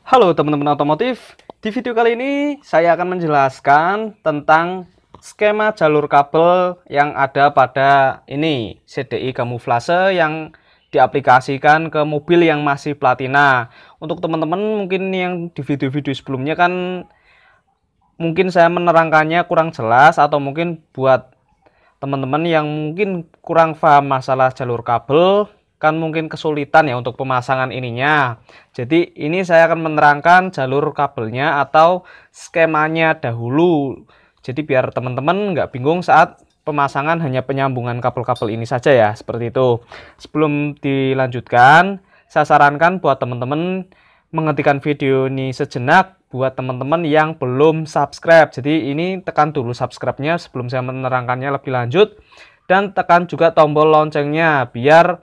Halo teman-teman otomotif, di video kali ini saya akan menjelaskan tentang skema jalur kabel yang ada pada ini CDI kamuflase yang diaplikasikan ke mobil yang masih platina. Untuk teman-teman mungkin yang di video-video sebelumnya kan mungkin saya menerangkannya kurang jelas, atau mungkin buat teman-teman yang mungkin kurang paham masalah jalur kabel kan mungkin kesulitan ya untuk pemasangan ininya. Jadi ini saya akan menerangkan jalur kabelnya atau skemanya dahulu. Jadi biar teman-teman nggak bingung saat pemasangan hanya penyambungan kabel-kabel ini saja ya, seperti itu. Sebelum dilanjutkan, saya sarankan buat teman-teman menghentikan video ini sejenak buat teman-teman yang belum subscribe. Jadi ini tekan dulu subscribe-nya sebelum saya menerangkannya lebih lanjut, dan tekan juga tombol loncengnya biar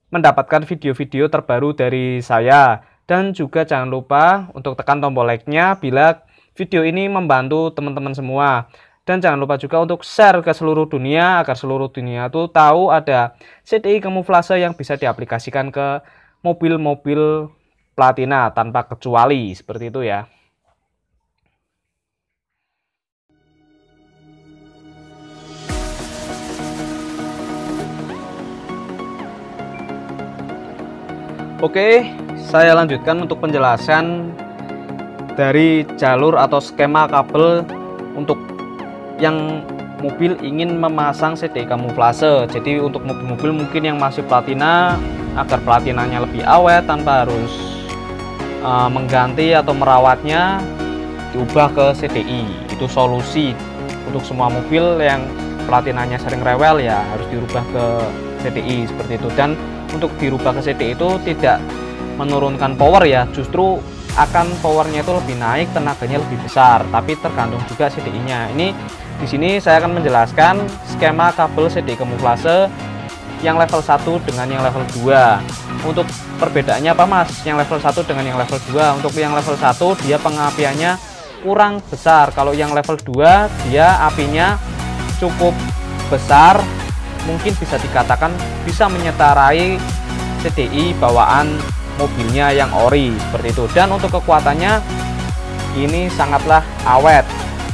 mendapatkan video-video terbaru dari saya. Dan juga jangan lupa untuk tekan tombol like-nya bila video ini membantu teman-teman semua. Dan jangan lupa juga untuk share ke seluruh dunia agar seluruh dunia itu tahu ada CDI kamuflase yang bisa diaplikasikan ke mobil-mobil platina tanpa kecuali, seperti itu ya. Oke, saya lanjutkan untuk penjelasan dari jalur atau skema kabel untuk yang mobil ingin memasang CDI kamuflase. Jadi untuk mobil-mobil mungkin yang masih platina, agar platinanya lebih awet tanpa harus mengganti atau merawatnya, diubah ke CDI. Itu solusi untuk semua mobil yang platinanya sering rewel ya, harus dirubah ke CDI seperti itu. Dan untuk dirubah ke CDI itu tidak menurunkan power ya, justru akan powernya itu lebih naik, tenaganya lebih besar, tapi tergantung juga CDI-nya. Ini di sini saya akan menjelaskan skema kabel CDI kamuflase yang level 1 dengan yang level 2. Untuk perbedaannya apa Mas? Yang level 1 dengan yang level 2. Untuk yang level 1 dia pengapiannya kurang besar. Kalau yang level 2 dia apinya cukup besar, mungkin bisa dikatakan bisa menyetarai CDI bawaan mobilnya yang ori, seperti itu. Dan untuk kekuatannya ini sangatlah awet,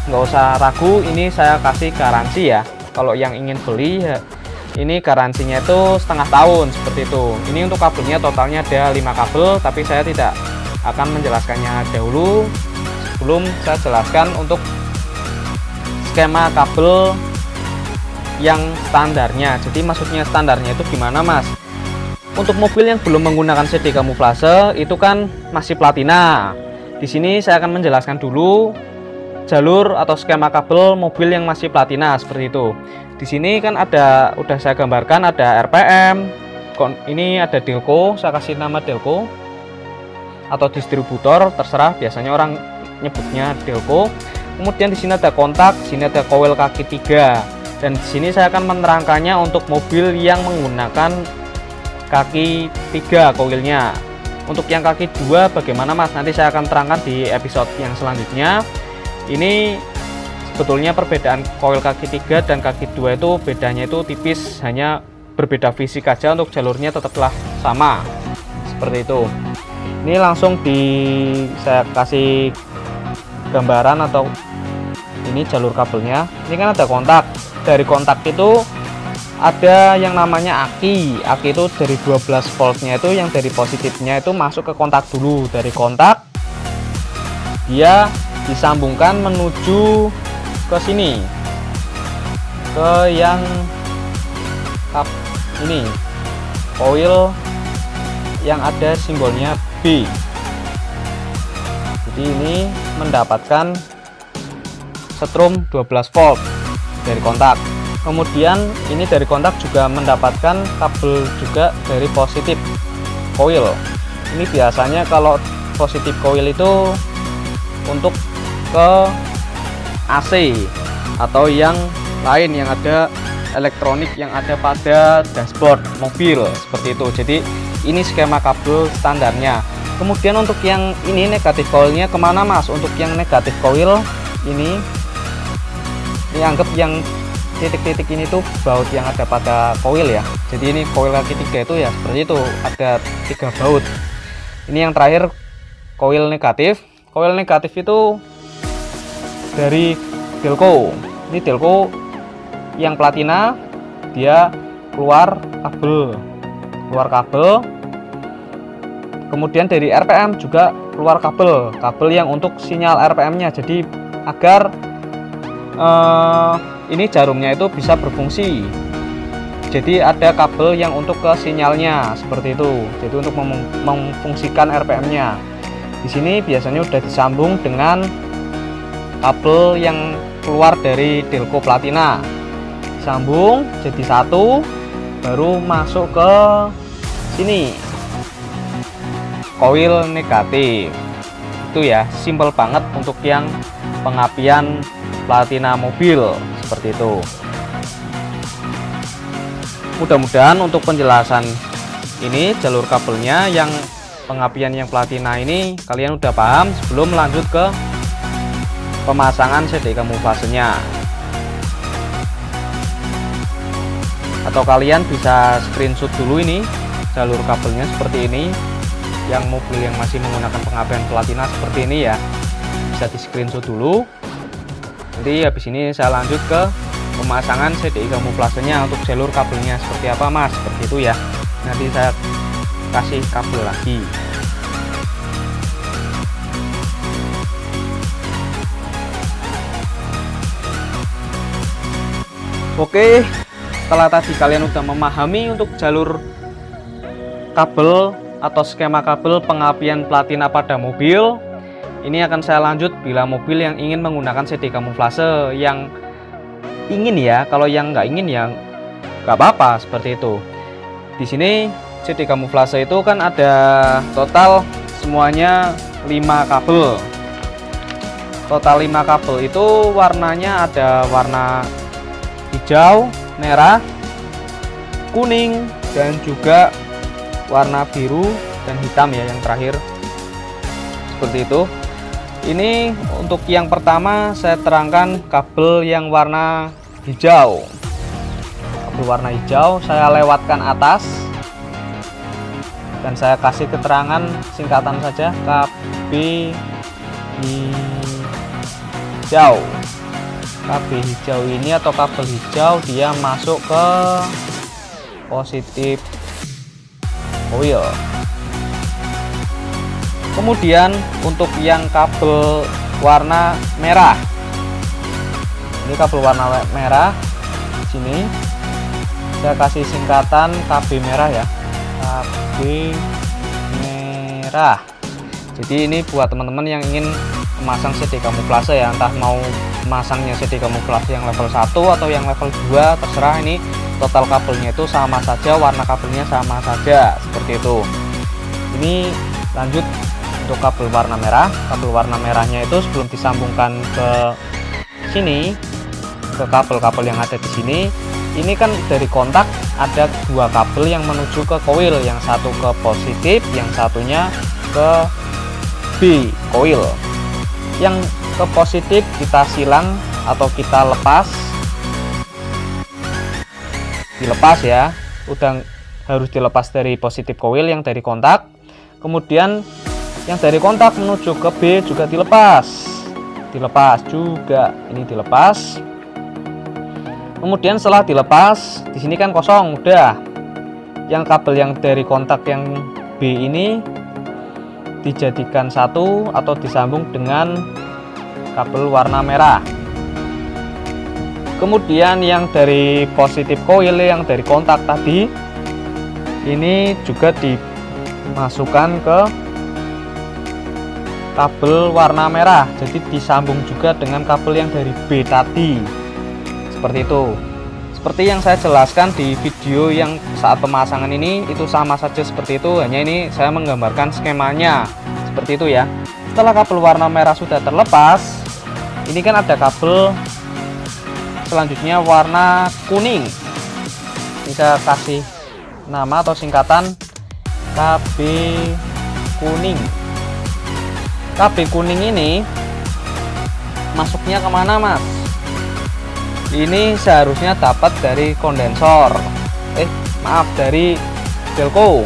nggak usah ragu, ini saya kasih garansi ya. Kalau yang ingin beli ya, ini garansinya itu setengah tahun, seperti itu. Ini untuk kabelnya totalnya ada 5 kabel, tapi saya tidak akan menjelaskannya dahulu. Sebelum saya jelaskan untuk skema kabel yang standarnya. Jadi maksudnya standarnya itu gimana Mas? Untuk mobil yang belum menggunakan CDI kamuflase itu kan masih platina. Di sini saya akan menjelaskan dulu jalur atau skema kabel mobil yang masih platina, seperti itu. Di sini kan ada, udah saya gambarkan, ada RPM. Ini ada delco, saya kasih nama delco atau distributor, terserah, biasanya orang nyebutnya delco. Kemudian di sini ada kontak, di sini ada coil kaki 3. Dan di sini saya akan menerangkannya untuk mobil yang menggunakan kaki 3 koilnya. Untuk yang kaki 2 bagaimana Mas? Nanti saya akan terangkan di episode yang selanjutnya. Ini sebetulnya perbedaan koil kaki 3 dan kaki 2 itu bedanya itu tipis, hanya berbeda fisik aja. Untuk jalurnya tetaplah sama, seperti itu. Ini langsung saya kasih gambaran atau ini jalur kabelnya. Ini kan ada kontak. Dari kontak itu ada yang namanya aki. Aki itu dari 12 voltnya itu, yang dari positifnya itu masuk ke kontak dulu. Dari kontak dia disambungkan menuju ke sini, ke yang ini coil yang ada simbolnya B. Jadi ini mendapatkan setrum 12 volt dari kontak. Kemudian ini dari kontak juga mendapatkan kabel juga dari positif coil. Ini biasanya kalau positif coil itu untuk ke AC atau yang lain yang ada elektronik yang ada pada dashboard mobil, seperti itu. Jadi ini skema kabel standarnya. Kemudian untuk yang ini negatif coilnya kemana Mas? Untuk yang negatif coil ini anggap yang titik-titik ini tuh baut yang ada pada coil ya. Jadi ini coil kaki 3 itu ya seperti itu, ada 3 baut. Ini yang terakhir koil negatif. Koil negatif itu dari Delco. Ini Delco yang platina, dia keluar kabel. Kemudian dari RPM juga keluar kabel yang untuk sinyal RPM-nya. Jadi agar ini jarumnya itu bisa berfungsi. Jadi ada kabel yang untuk ke sinyalnya seperti itu. Jadi untuk memfungsikan RPM-nya. Di sini biasanya udah disambung dengan kabel yang keluar dari Delco platina. Sambung jadi satu, baru masuk ke sini. Koil negatif. Itu ya, simple banget untuk yang pengapian platina mobil seperti itu. Mudah-mudahan untuk penjelasan ini jalur kabelnya yang pengapian yang platina ini kalian udah paham sebelum lanjut ke pemasangan CDI kamuflasenya. Atau kalian bisa screenshot dulu ini jalur kabelnya seperti ini. Yang mobil yang masih menggunakan pengapian platina seperti ini ya, bisa di screenshot dulu. Nanti habis ini saya lanjut ke pemasangan CDI kamuflasenya untuk jalur kabelnya seperti apa mas, seperti itu ya. Nanti saya kasih kabel lagi. Oke, setelah tadi kalian udah memahami untuk jalur kabel atau skema kabel pengapian platina pada mobil, ini akan saya lanjut bila mobil yang ingin menggunakan CDI kamuflase. Yang ingin ya, kalau yang nggak ingin ya nggak apa-apa seperti itu. Di sini CDI kamuflase itu kan ada total semuanya 5 kabel. Total 5 kabel itu warnanya ada warna hijau, merah, kuning, dan juga warna biru dan hitam ya yang terakhir seperti itu. Ini untuk yang pertama saya terangkan kabel yang warna hijau. Kabel warna hijau saya lewatkan atas dan saya kasih keterangan singkatan saja, KB hijau. KB hijau ini atau kabel hijau dia masuk ke positif koil. Kemudian untuk yang kabel warna merah, ini kabel warna merah di sini saya kasih singkatan KB merah ya, KB merah. Jadi ini buat teman-teman yang ingin memasang CDI kamuflase ya, entah mau memasangnya CDI kamuflase yang level 1 atau yang level 2 terserah. Ini total kabelnya itu sama saja, warna kabelnya sama saja seperti itu. Ini lanjut untuk kabel warna merah. Kabel warna merahnya itu sebelum disambungkan ke sini, ke kabel-kabel yang ada di sini, ini kan dari kontak ada 2 kabel yang menuju ke koil, yang satu ke positif, yang satunya ke B koil. Yang ke positif kita silang atau kita dilepas ya, udah harus dilepas dari positif koil yang dari kontak. Kemudian yang dari kontak menuju ke B juga dilepas juga, ini dilepas. Kemudian setelah dilepas, di sini kan kosong udah. Yang kabel yang dari kontak yang B ini dijadikan satu atau disambung dengan kabel warna merah. Kemudian yang dari positif koil yang dari kontak tadi ini juga dimasukkan ke kabel warna merah, jadi disambung juga dengan kabel yang dari B tadi seperti itu. Seperti yang saya jelaskan di video yang saat pemasangan ini, itu sama saja seperti itu, hanya ini saya menggambarkan skemanya seperti itu ya. Setelah kabel warna merah sudah terlepas, ini kan ada kabel selanjutnya warna kuning. Ini saya kasih nama atau singkatan KB kuning. KB kuning ini masuknya kemana mas? Ini seharusnya dapat dari kondensor, dari Delco.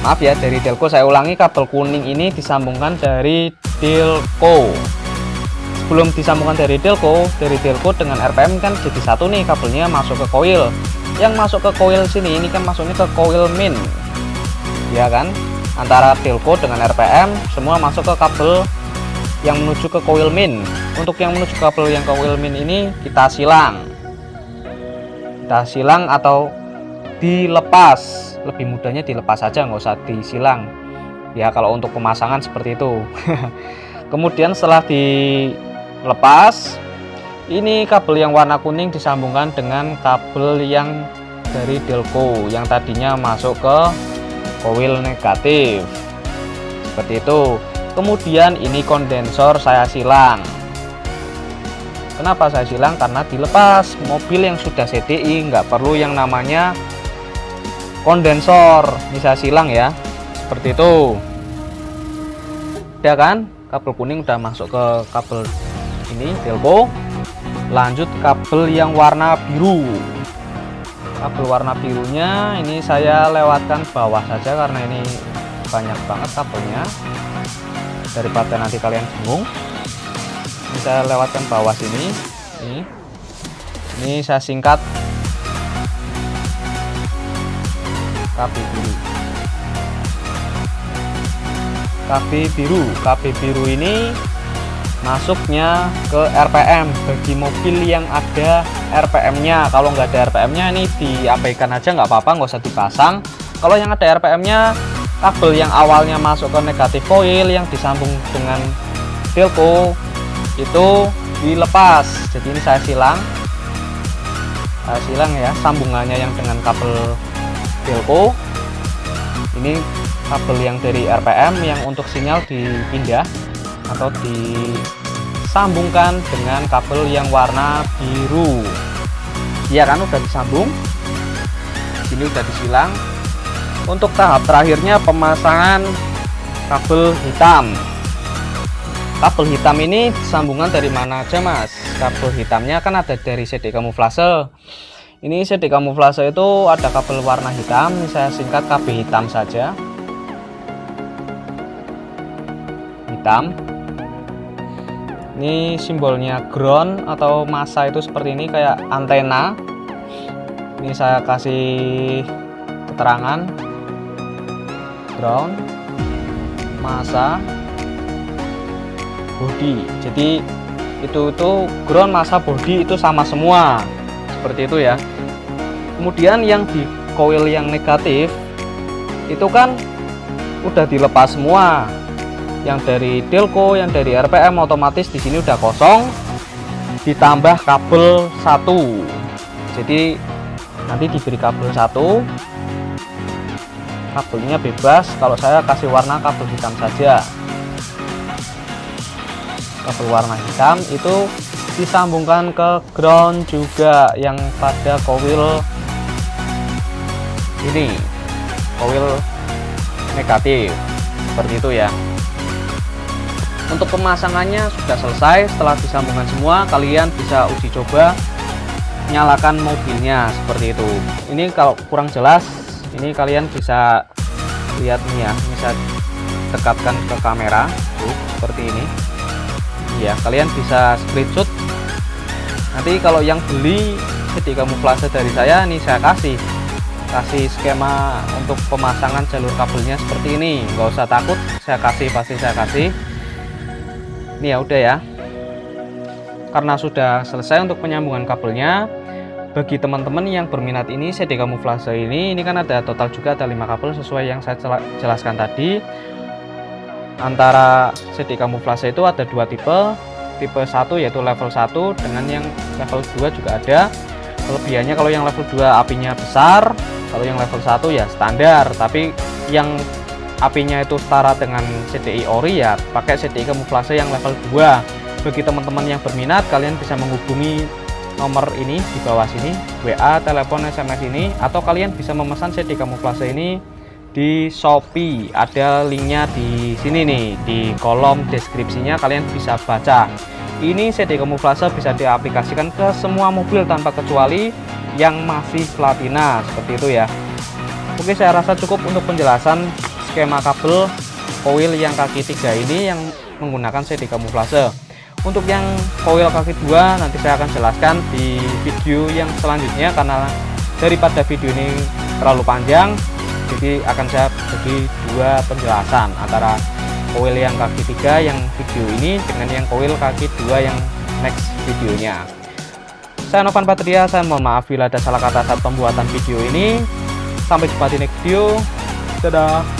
maaf ya, dari Delco. Saya ulangi, kabel kuning ini disambungkan dari Delco. Sebelum disambungkan dari Delco dengan RPM kan jadi satu nih, kabelnya masuk ke coil. Yang masuk ke coil sini ini kan masuknya ke coil min, ya kan, antara Delco dengan RPM semua masuk ke kabel yang menuju ke coil min. Untuk yang menuju kabel yang ke coil min ini kita silang atau dilepas. Lebih mudahnya dilepas saja, nggak usah disilang ya kalau untuk pemasangan seperti itu. Kemudian setelah dilepas, ini kabel yang warna kuning disambungkan dengan kabel yang dari Delco yang tadinya masuk ke coil negatif seperti itu. Kemudian ini kondensor saya silang. Kenapa saya silang? Karena dilepas. Mobil yang sudah CDI nggak perlu yang namanya kondensor. Ini saya silang ya, seperti itu. Udah kan, kabel kuning udah masuk ke kabel ini Delco. Lanjut kabel yang warna biru. Kabel warna birunya ini saya lewatkan bawah saja karena ini banyak banget kabelnya, daripada nanti kalian bingung. Ini saya lewatkan bawah sini. Ini saya singkat KB biru ini masuknya ke RPM bagi mobil yang ada RPM-nya. Kalau nggak ada RPM-nya ini diabaikan aja, nggak apa-apa, nggak usah dipasang. Kalau yang ada RPM-nya, kabel yang awalnya masuk ke negatif coil yang disambung dengan Delco itu dilepas. Jadi ini saya silang ya sambungannya yang dengan kabel Delco. Ini kabel yang dari RPM yang untuk sinyal dipindah atau disambungkan dengan kabel yang warna biru. Ya kan, udah disambung. Sini udah disilang. Untuk tahap terakhirnya pemasangan kabel hitam. Kabel hitam ini sambungan dari mana aja, Mas? Kabel hitamnya kan ada dari CD kamuflase. Ini CD kamuflase itu ada kabel warna hitam. Ini saya singkat KB hitam saja. Hitam. Ini simbolnya ground atau massa itu seperti ini, kayak antena. Ini saya kasih keterangan ground, massa, body. Jadi itu ground, massa, body itu sama semua, seperti itu ya. Kemudian yang di coil yang negatif itu kan udah dilepas semua. Yang dari Delco, yang dari RPM otomatis di sini udah kosong, ditambah kabel 1. Jadi nanti diberi kabel 1. Kabelnya bebas, kalau saya kasih warna kabel hitam saja. Kabel warna hitam itu disambungkan ke ground juga yang pada coil ini, coil negatif, seperti itu ya. Untuk pemasangannya sudah selesai. Setelah disambungkan semua, kalian bisa uji coba nyalakan mobilnya seperti itu. Ini kalau kurang jelas, ini kalian bisa lihat nih ya, bisa dekatkan ke kamera tuh, seperti ini ya. Kalian bisa screenshot. Nanti kalau yang beli CD kamuflase dari saya, nih saya kasih skema untuk pemasangan jalur kabelnya seperti ini. Nggak usah takut, pasti saya kasih. Ini ya udah ya, karena sudah selesai untuk penyambungan kabelnya. Bagi teman-teman yang berminat ini CD kamuflase ini kan ada total juga ada 5 kabel sesuai yang saya jelaskan tadi. Antara CD kamuflase itu ada 2 tipe 1 yaitu level 1 dengan yang level 2 juga ada. Kelebihannya kalau yang level 2 apinya besar, kalau yang level 1 ya standar. Tapi yang apinya itu setara dengan CDI ori ya pakai CDI kamuflase yang level 2. Bagi teman-teman yang berminat, kalian bisa menghubungi nomor ini di bawah sini, WA, telepon, SMS ini, atau kalian bisa memesan CD kamuflase ini di Shopee. Ada linknya di sini nih, di kolom deskripsinya kalian bisa baca. Ini CD kamuflase bisa diaplikasikan ke semua mobil tanpa kecuali yang masih platina, seperti itu ya. Oke, saya rasa cukup untuk penjelasan skema kabel koil yang kaki 3 ini yang menggunakan CD kamuflase. Untuk yang koil kaki 2 nanti saya akan jelaskan di video yang selanjutnya, karena daripada video ini terlalu panjang, jadi akan saya bagi dua penjelasan antara koil yang kaki 3 yang video ini dengan yang koil kaki 2 yang next videonya. Saya Novan Patria, saya mohon maaf bila ada salah kata saat pembuatan video ini. Sampai jumpa di next video. Dadah.